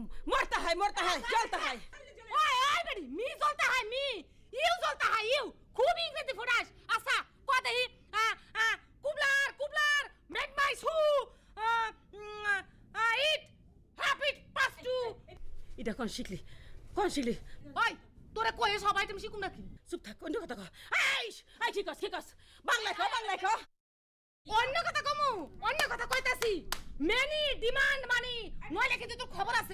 मरता है जलता है ओए बेटी मी जलता है मी ইউ জলতা है ইউ খুব ইংরেজি ফুটাস আচ্ছা কয় দেহি কুবলার make my shoe it happy pass to এটা কোন শিখলি ওই তোরে কই সব আইটেম শিখুম নাকি চুপ থাক অন্য কথা কহ আই ঠিক আছে বাংলা কহ অন্য কথা কমু অন্য কথা কইতাছি মেনি ডিমান্ড মানি নইলে কিন্তু তোর খবর আছে